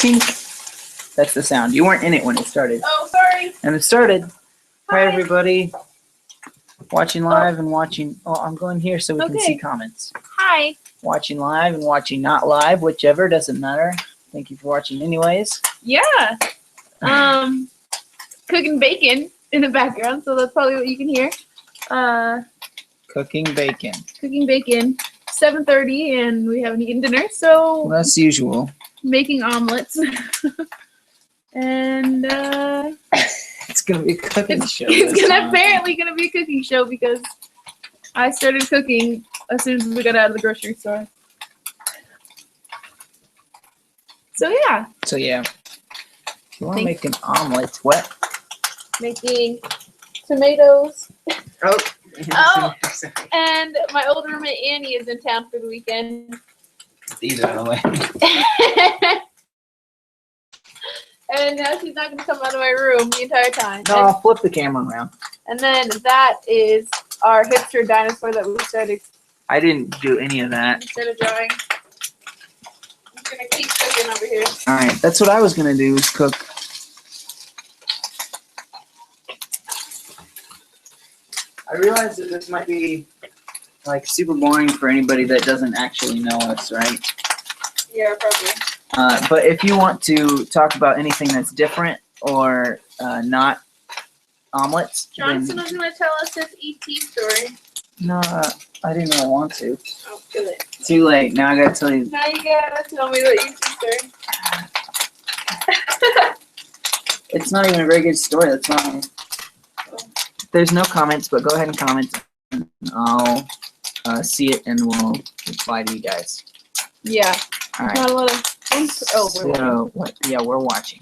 Tink. That's the sound. You weren't in it when it started. Oh, sorry. And it started. Hi, Hi. everybody. Watching live and watching. Oh, I'm going here so we can see comments. Hi. Watching live and watching not live, whichever, doesn't matter. Thank you for watching anyways. Yeah. Cooking bacon in the background, so that's probably what you can hear. Cooking bacon. Cooking bacon. 7:30, and we haven't eaten dinner, so Well, that's usual. making omelets. And It's gonna be a cooking show. it's apparently gonna be a cooking show because I started cooking as soon as we got out of the grocery store. So yeah. So yeah. If you want to make an omelet, what? Making tomatoes. Oh. Oh. And my old roommate Annie is in town for the weekend. These are the way. And now she's not going to come out of my room the entire time. No, I'll flip the camera around. And then that is our hipster dinosaur that we started I didn't do any of that. drawing. I'm going to keep cooking over here. Alright, that's what I was gonna do, is cook. I realize that this might be like super boring for anybody that doesn't actually know us, right? Yeah, probably. But if you want to talk about anything that's different or not omelets, Johnson then was going to tell us his ET story. no, I didn't really want to. Oh, kill it. Too late. Now I gotta tell you. Now you got to tell me the ET story. It's not even a very good story. That's why. There's no comments, but go ahead and comment. And I'll see it and we'll reply to you guys. Yeah. All right. Not a lot of... Oh, So what? Yeah, we're watching.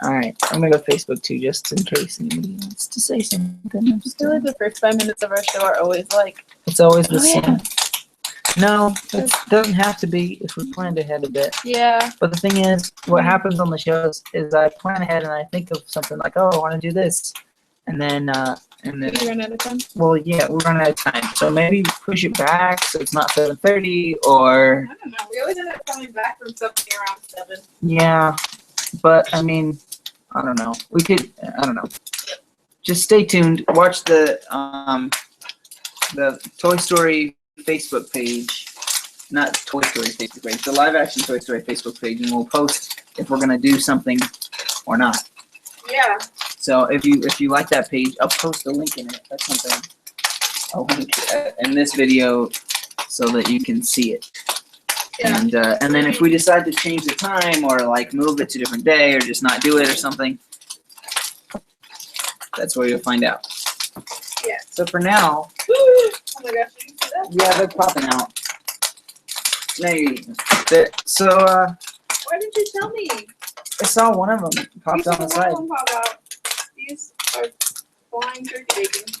All right, I'm gonna go Facebook too, just in case anybody wants to say something. I feel like the first 5 minutes of our show are always like... It's always the Oh, same. yeah. No, it doesn't have to be if we planned ahead a bit. Yeah. But the thing is, what happens on the shows is I plan ahead and I think of something like, oh, I want to do this, and then You run out of time? well, yeah, we're running out of time. So maybe push it back so it's not 7:30, or I don't know. We always end up coming back from something around 7. yeah. But I mean, I don't know. We could, I don't know. Just stay tuned. Watch the Toy Story Facebook page, not Toy Story Facebook page, the live action Toy Story Facebook page, and we'll post if we're gonna do something or not. Yeah. So if you like that page, I'll post a link in it. That's something. I'll link in this video so that you can see it. Yeah. And then if we decide to change the time or like move it to a different day or just not do it or something, that's where you'll find out. Yeah. So for now, Oh my gosh, did you see that? yeah, they're popping out. No, so Why didn't you tell me? I saw one of them popped on the side. One pop out. These are flying turkey bacon.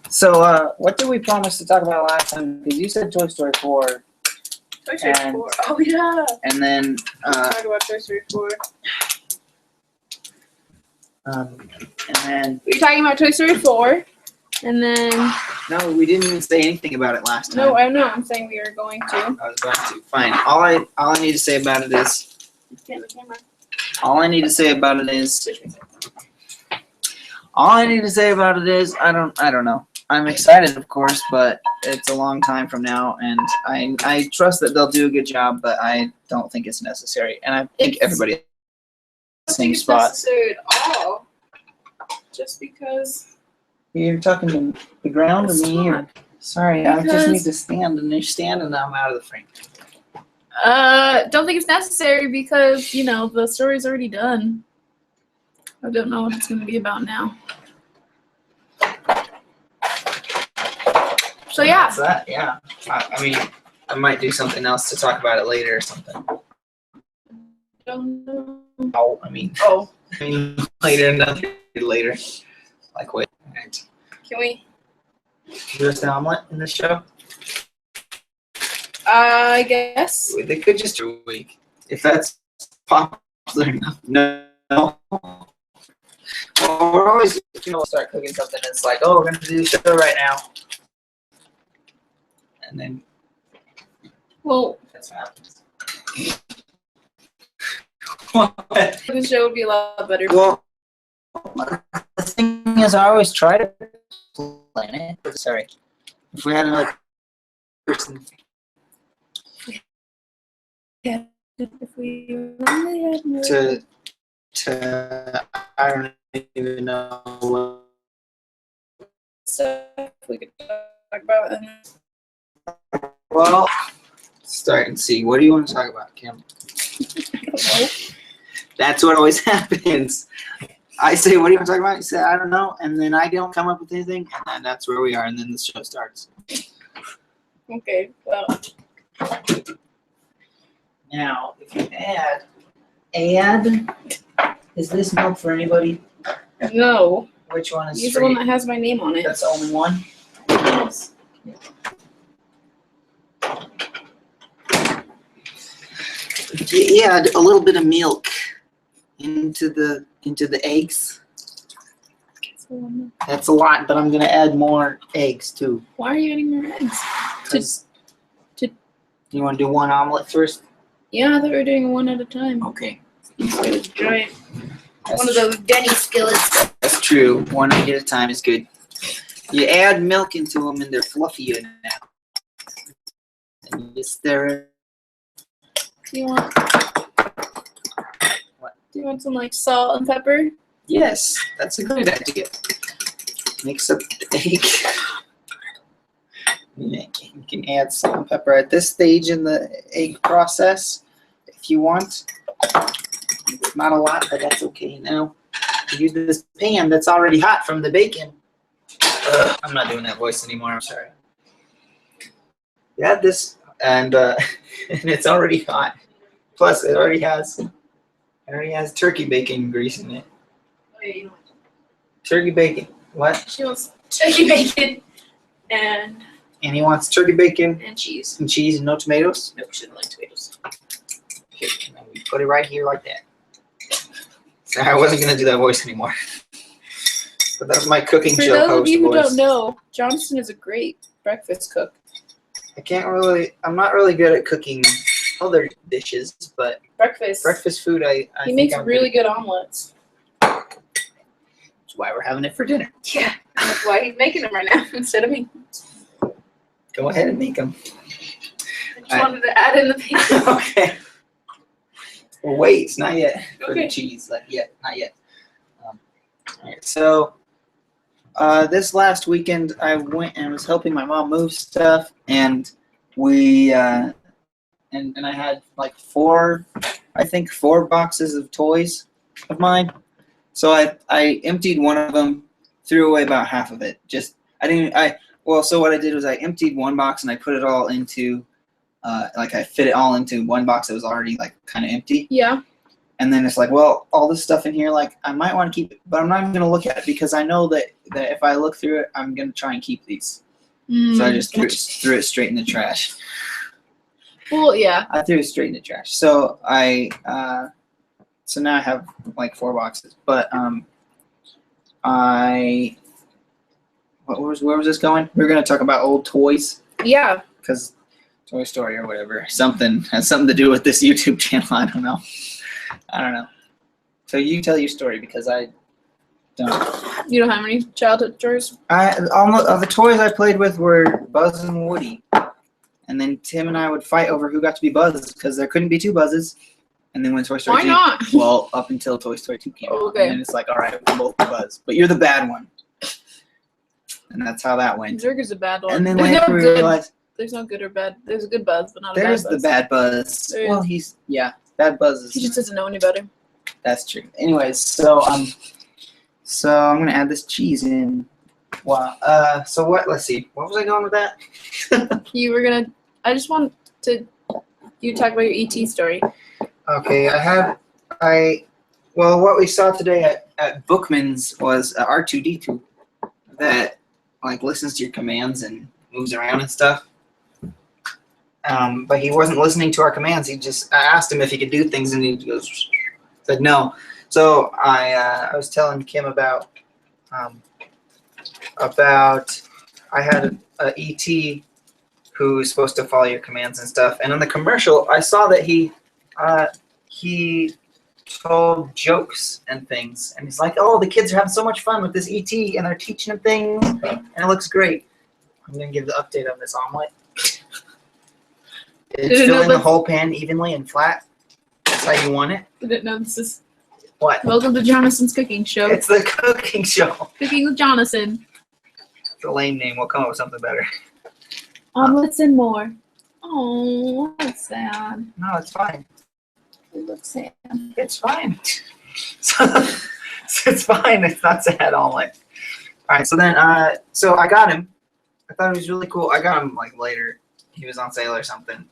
So what did we promise to talk about last time? Because you said Toy Story 4. Toy Story And- 4. Oh yeah. And then, Let's talk about Toy Story 4. We're talking about Toy Story 4, and then no, we didn't even say anything about it last time. no, I know. I'm saying we are going to. I was going to. Fine. All I need to say about it is. Get the camera. All I need to say about it is. All I need to say about it is I don't know. I'm excited, of course, but it's a long time from now, and I trust that they'll do a good job, but I don't think it's necessary, and I think everybody. I don't Same think it's spot. necessary at all. Just because. You're talking to the ground or It's me? Or? not. Sorry, I just Because- need to stand, and you're standing, and I'm out of the frame. Don't think it's necessary because, you know, the story's already done. I don't know what it's going to be about now. So, yeah. That's that, yeah. I mean, I might do something else to talk about it later or something. Don't know. Oh, I mean, later, another later. Like, wait. Right. Can we? Just an omelet in the show? I guess. They could just do a week. If that's popular enough. No. Well, we're always, start cooking something and it's like, oh, we're going to do the show right now. And then Well, that's what happens. The show would be a lot better. Well, the thing is, I always try to plan it. Sorry. If we had another person. Yeah. If we only had more. To I don't even know what. Stuff we could talk about. Well, start and see. What do you want to talk about, Kim? That's what always happens. I say, what do you want to talk about? You say, I don't know. And then I don't come up with anything. And then that's where we are. And then the show starts. Okay, well. Now, if you add, is this milk for anybody? No. Which one is Use for the one you? that has my name on it. That's the only one? Yes. You add a little bit of milk into the eggs. That's a lot, but I'm gonna add more eggs too. Why are you adding more eggs? You want to do one omelet first? Yeah, I thought we were doing one at a time. Okay. It was giant. That's One of those Denny skillets. That's true. One egg at a time is good. You add milk into them and they're fluffier now. And you just stir it. Do you want? What? Do you want some like salt and pepper? Yes, that's a good idea. Mix up the egg. You can add salt and pepper at this stage in the egg process if you want. It's not a lot, but that's okay. Now, use this pan that's already hot from the bacon. I'm not doing that voice anymore. I'm sorry. You add this, and and it's already hot. Plus, it already has turkey bacon grease in it. Wait. Turkey bacon. What? She wants turkey bacon and And he wants turkey bacon cheese. and cheese and no tomatoes. No, she doesn't like tomatoes. Here, and then we put it right here like that. Sorry, I wasn't gonna do that voice anymore. But that's my cooking For show those of host you who voice. don't know, Johnston is a great breakfast cook. I'm not really good at cooking other dishes, but breakfast food I He think makes I'm really good omelets. That's why we're having it for dinner. Yeah, that's why he's making them right now instead of me. Go ahead and make them. I just wanted to add in the bacon. Okay. Well, wait, it's not yet for Okay. the cheese. Not yet. All right, so this last weekend I went and was helping my mom move stuff, and we and I had like four boxes of toys of mine. So I emptied one of them, threw away about half of it. So what I did was I emptied one box and I put it all into I fit it all into one box that was already like kind of empty. Yeah. And then it's like, well, all this stuff in here, like I might want to keep it, but I'm not even gonna look at it because I know that if I look through it, I'm gonna try and keep these. So I just threw it straight in the trash. Well, yeah. I threw it straight in the trash. So so now I have like 4 boxes. But where was this going? We were gonna talk about old toys. Yeah. Because Toy Story or whatever, something has something to do with this YouTube channel. I don't know. So you tell your story because I don't. You don't have any childhood toys? The toys I played with were Buzz and Woody, and then Tim and I would fight over who got to be Buzz because there couldn't be 2 Buzzes. And then when Toy Story Why 2, not? well, up until Toy Story 2 came out, Okay. and then it's like, all right, we're both Buzz, but you're the bad one, and that's how that went. Zerg is a bad one. And then There's later no we good. realized There's no good or bad. There's a good Buzz, but not a bad there's Buzz. the bad Buzz. There Well, is. bad Buzz is. He just doesn't know any better. That's true. Anyways, so I'm gonna add this cheese in. Wow. So what? Let's see. What was I going with that? You were gonna. I just want you to talk about your ET story. Okay. What we saw today at Bookman's was R2D2 that like listens to your commands and moves around and stuff. But he wasn't listening to our commands. I asked him if he could do things, and he said no. So I was telling Kim about I had a ET who's supposed to follow your commands and stuff. And in the commercial, I saw that he told jokes and things, and he's like, "Oh, the kids are having so much fun with this ET, and they're teaching them things, and it looks great." I'm gonna give the update on this omelet. It's filling the whole pan evenly and flat. That's how you want it. I didn't know this is. What? Welcome to Jonathan's cooking show. It's the cooking show. Cooking with Jonathan. It's a lame name. We'll come up with something better. Omelets and more. Oh, that's sad. No, it's fine. It looks sad. It's fine. It's fine. It's not sad omelet. All right. So then, so I got him. I thought it was really cool. I got him like later. He was on sale or something.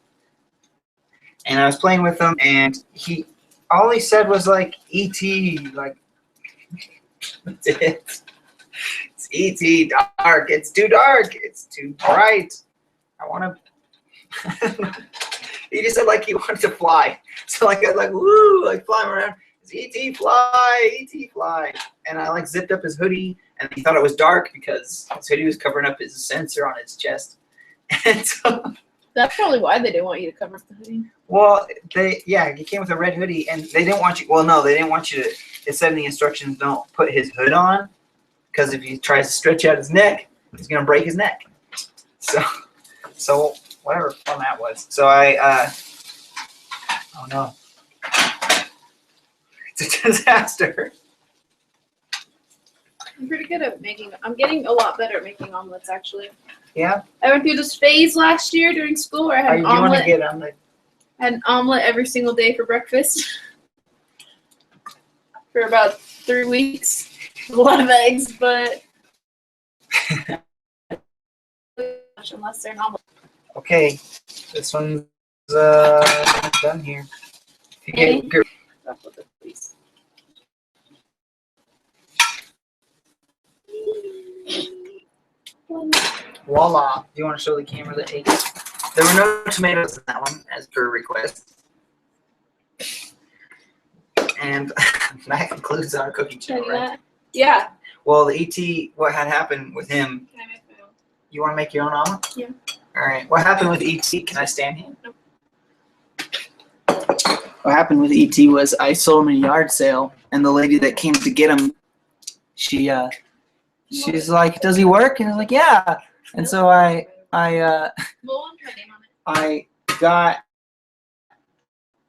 And I was playing with him, and all he said was like E.T. Like that's it. It's E.T. dark. It's too dark. It's too bright. I want to. He just said like he wanted to fly. So like I was like woo, like flying around. It's E.T. fly, E.T. fly. And I like zipped up his hoodie, and he thought it was dark because his hoodie was covering up his sensor on his chest. And so. That's probably why they didn't want you to cover up the hoodie. Well, he came with a red hoodie, and they didn't want you. Well, no, they didn't want you to. It said in the instructions, don't put his hood on, because if he tries to stretch out his neck, he's gonna break his neck. So whatever fun that was. So oh no, it's a disaster. I'm pretty good at making. I'm getting a lot better at making omelets, actually. Yeah. I went through this phase last year during school where I had an omelet. I had an omelet every single day for breakfast for about 3 weeks. A lot of eggs, but unless they're an omelet. Okay, this one's done here. Hey. Voila. Do you want to show the camera the egg? There were no tomatoes in that one, as per request. And that concludes our cooking show, right? Yeah. Well, the ET, what had happened with him? Can I make my own? You want to make your own omelet? Yeah. All right. What happened with ET? Can I stand here? No. What happened with ET was I sold him a yard sale, and the lady that came to get him, she's like, "Does he work?" And I was like, "Yeah." And so I got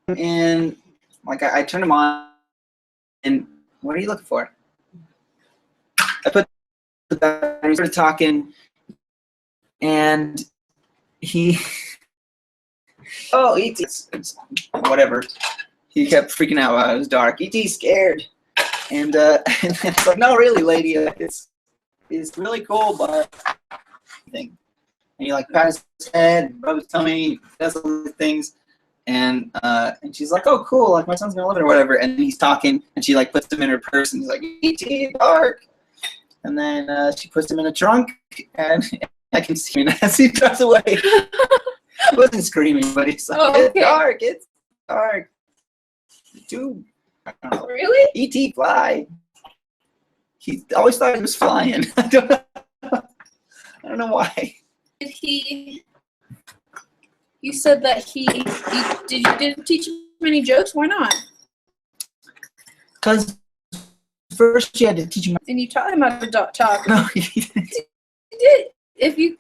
him in, like I turned him on, and what are you looking for? I put the battery, started talking, and he, it's whatever. He kept freaking out while it was dark. E.T. scared, and it's like, "No, really, lady, it's really cool, but." Thing. And he like pats his head, rubs his tummy, does all these things, and she's like, "Oh, cool! Like my son's gonna love it or whatever." And he's talking, and she like puts him in her purse, and he's like, "E.T. dark," and then she puts him in a trunk, and I can see him as he drives away. He wasn't screaming, but he's like, "Oh, okay. It's dark, too." I don't know. Really? E.T. fly. He always thought he was flying. I don't know why. You said that you didn't teach him any jokes? Why not? Because first you had to teach him. And you taught him how to talk. No, he didn't. You did. If you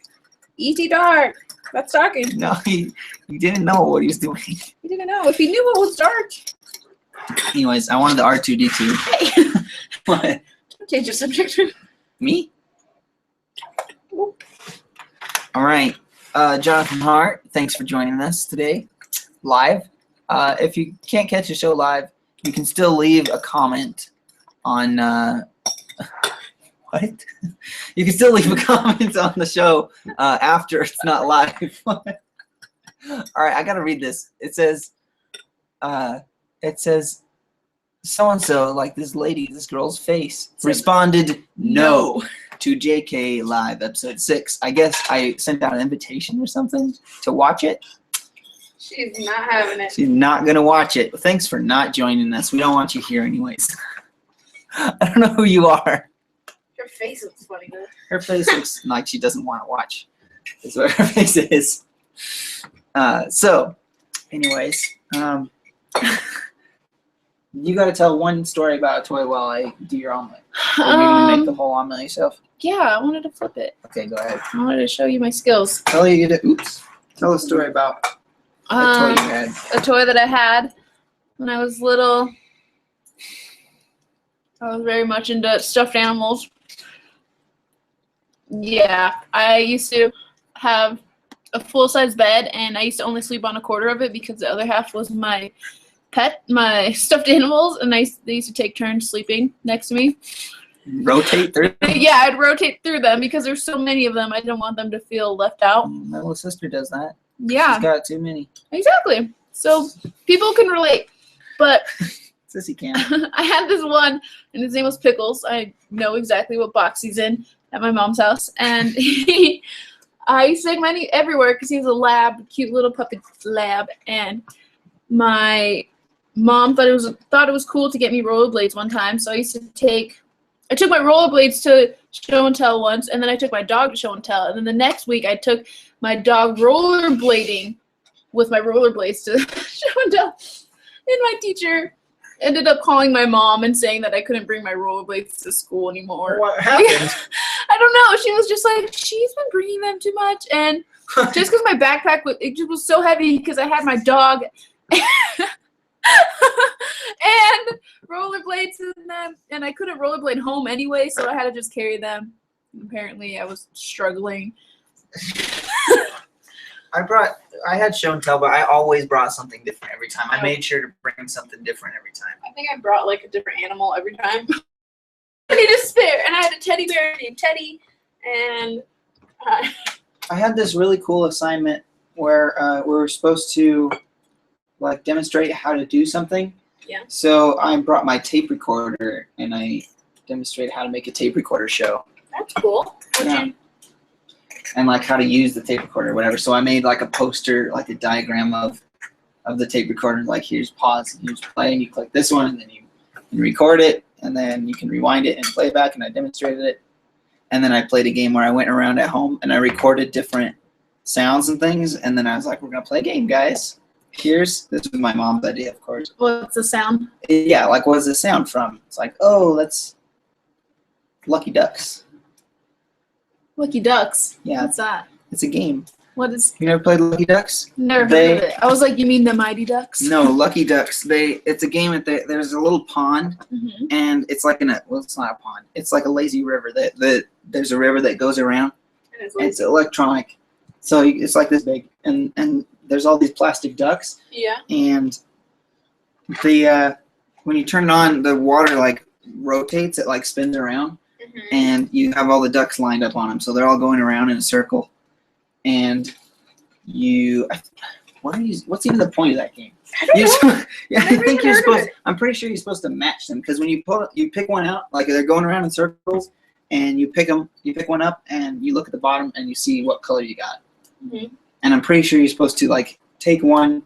E.T. dark, that's talking. No, he didn't know what he was doing. He didn't know. If he knew what was dark. Anyways, I wanted the R2-D2. Hey. What? Change your subject. Me? All right. Jonathan Hart, thanks for joining us today live. If you can't catch the show live, you can still leave a comment on what? You can still leave a comment on the show after it's not live. All right, I gotta read this. It says so-and-so, like this girl's face, responded no to JK Live episode 6. I guess I sent out an invitation or something to watch it. She's not having it. She's not going to watch it. Thanks for not joining us. We don't want you here anyways. I don't know who you are. Her face looks funny, though. Her face looks like she doesn't want to watch. That's what her face is. So, anyways, You got to tell one story about a toy while I do your omelet. Or are you gonna make the whole omelet yourself? Yeah, I wanted to flip it. Okay, go ahead. I wanted to show you my skills. Tell a story about a toy you had. A toy that I had when I was little. I was very much into stuffed animals. Yeah, I used to have a full-size bed, and I used to only sleep on a quarter of it because the other half was my my stuffed animals, and they used to take turns sleeping next to me. Rotate through? Yeah, I'd rotate through them because there's so many of them. I didn't want them to feel left out. My little sister does that. Yeah. She's got too many. Exactly. So people can relate. But Sissy can. I had this one, and his name was Pickles. I know exactly what box he's in at my mom's house. And I used to take mine everywhere because he was a lab, cute little puppy lab. And my mom thought it was cool to get me rollerblades one time. So I took my rollerblades to show and tell once, and then I took my dog to show and tell. And then the next week I took my dog rollerblading with my rollerblades to show and tell. And my teacher ended up calling my mom and saying that I couldn't bring my rollerblades to school anymore. What happened? I don't know. She was just like, she's been bringing them too much. And just because my backpack was so heavy because I had my dog and rollerblades in them, and I couldn't rollerblade home anyway, so I had to just carry them. Apparently, I was struggling. I had show and tell, but I always brought something different every time. I made sure to bring something different every time. I think I brought like a different animal every time. I need a spare, and I had a teddy bear named Teddy, and I had this really cool assignment where we were supposed to like demonstrate how to do something. Yeah. So I brought my tape recorder and I demonstrated how to make a tape recorder show. That's cool. And like how to use the tape recorder or whatever. So I made like a poster, like a diagram of the tape recorder. Like here's pause and here's play, and you click this one, and then you can record it, and then you can rewind it and play it back. And I demonstrated it. And then I played a game where I went around at home and I recorded different sounds and things. And then I was like, we're gonna play a game, guys. This was my mom's idea, of course. What's the sound? Yeah, like what does the sound from? It's like, oh, that's Lucky Ducks. Lucky Ducks. Yeah. What's that? It's a game. What is? You never played Lucky Ducks? Never heard of it. I was like, you mean the Mighty Ducks? No, Lucky Ducks. It's a game there's a little pond, and it's like it's not a pond. It's like a lazy river. There's a river that goes around. And it's electronic, so it's like this big, and there's all these plastic ducks. Yeah. And when you turn it on, the water like rotates. It like spins around, and you have all the ducks lined up on them, so they're all going around in a circle. And what's even the point of that game? I don't know. Yeah, I think you're supposed. I'm pretty sure you're supposed to match them, because when you pick one out, like they're going around in circles, and you pick one up, and you look at the bottom, and you see what color you got. And I'm pretty sure you're supposed to like take one,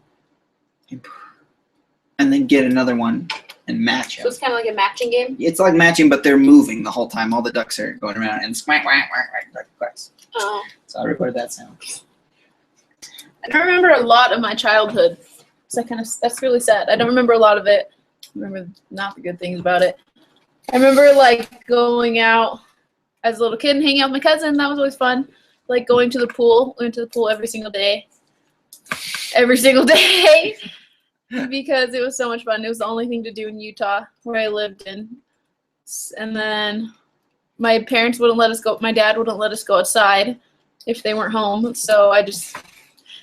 and then get another one and match them. So it's kind of like a matching game. It's like matching, but they're moving the whole time. All the ducks are going around and squawk, quack, quack, quack, quack, quacks. Oh. So I recorded that sound. I don't remember a lot of my childhood. So that's really sad. I don't remember a lot of it. I remember not the good things about it. I remember like going out as a little kid and hanging out with my cousin. That was always fun. Like going to the pool. We went to the pool every single day. Every single day. Because it was so much fun. It was the only thing to do in Utah where I lived in. And then my parents wouldn't let us go. My dad wouldn't let us go outside if they weren't home. So I just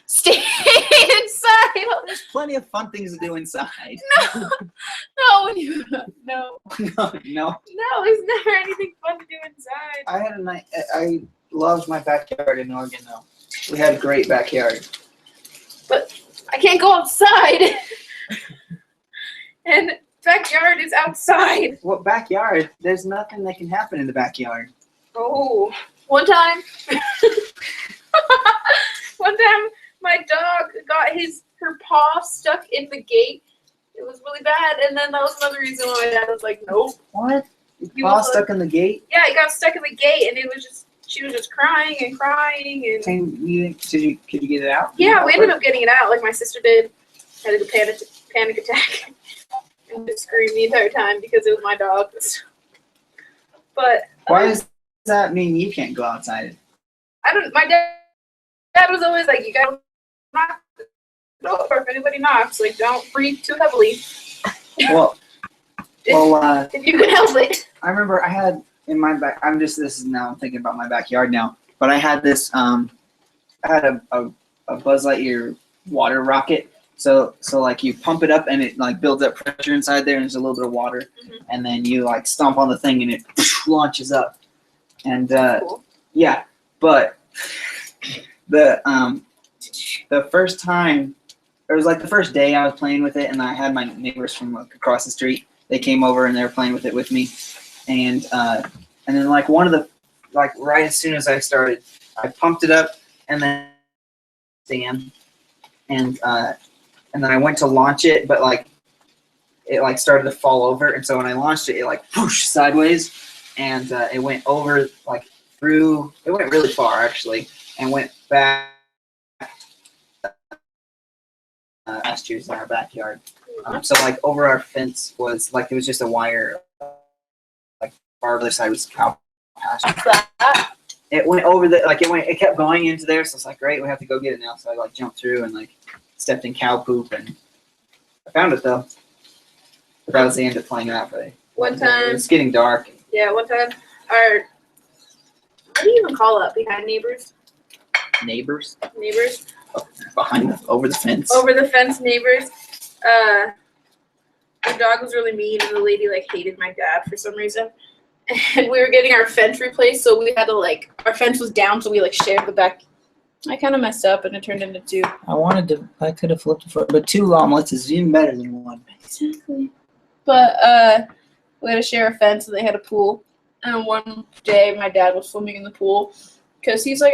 stayed inside. There's plenty of fun things to do inside. No. No. No. No, there's never anything fun to do inside. I loved my backyard in Oregon, though. We had a great backyard. But I can't go outside. And backyard is outside. What backyard? There's nothing that can happen in the backyard. Oh, one time my dog got her paw stuck in the gate. It was really bad, and then that was another reason why my dad was like, nope. What? Your paw stuck in the gate? Yeah, it got stuck in the gate, and she was just crying and crying. And could you get it out? Yeah, we ended up getting it out, like my sister did. Had a panic attack. and just scream the entire time because it was my dog. But Why does that mean you can't go outside? I don't. My dad was always like, you gotta knock the door if anybody knocks. Like, don't breathe too heavily. Well, if you can help it. I remember I had in my back. I'm thinking about my backyard now. But I had this. I had a Buzz Lightyear water rocket. So like you pump it up and it like builds up pressure inside there and there's a little bit of water, and then you like stomp on the thing and it launches up. And Cool. yeah, but the first time, it was like the first day I was playing with it, and I had my neighbors from like across the street. They came over and they were playing with it with me, and then like one of the right as soon as I started, I pumped it up and then and then I went to launch it, but like it like started to fall over, and so when I launched it, it like whoosh sideways, and it went over like through. It went really far actually, and went back. Last year's in our backyard, so like over our fence was like it was just a wire. Like far other side was cow pasture. It went over it kept going into there, so it's like great, we have to go get it now. So I like jumped through and like stepped in cow poop, and I found it though. But that was the end of playing that for One time. It was getting dark. Yeah, one time. What do you even call it? Behind neighbors? Neighbors over the fence. Over the fence neighbors. The dog was really mean, and the lady like hated my dad for some reason. And we were getting our fence replaced, so we had to our fence was down, so we shared the back. I kind of messed up, and it turned into two. I could have flipped it for, but 2 omelets is even better than 1. Exactly. But we had to share a fence, and they had a pool. And one day, my dad was swimming in the pool because he's like,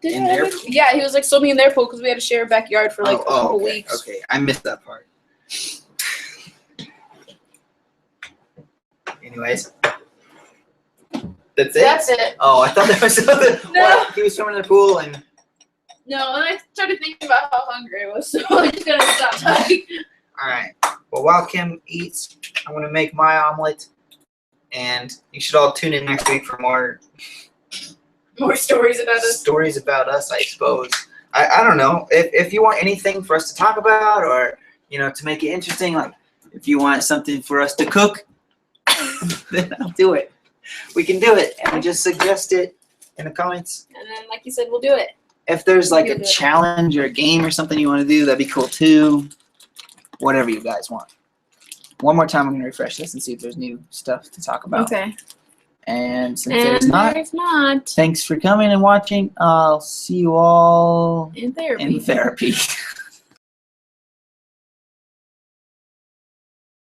yeah, he was swimming in their pool because we had to share a backyard for a couple weeks. Okay, I missed that part. Anyways. That's it? That's it. Oh, I thought there was something. No. What? He was swimming in the pool and... No, and I started thinking about how hungry I was, so I'm just going to stop talking. All right. Well, while Kim eats, I'm going to make my omelet. And you should all tune in next week for more stories about us. Stories about us, I suppose. I don't know. If you want anything for us to talk about, or, to make it interesting, like if you want something for us to cook, then I'll do it. We can do it, and just suggest it in the comments. And then, like you said, we'll do it. If there's a challenge or a game or something you want to do, that'd be cool too. Whatever you guys want. One more time, I'm gonna refresh this and see if there's new stuff to talk about. Okay. And since there's not, thanks for coming and watching. I'll see you all in therapy. In therapy.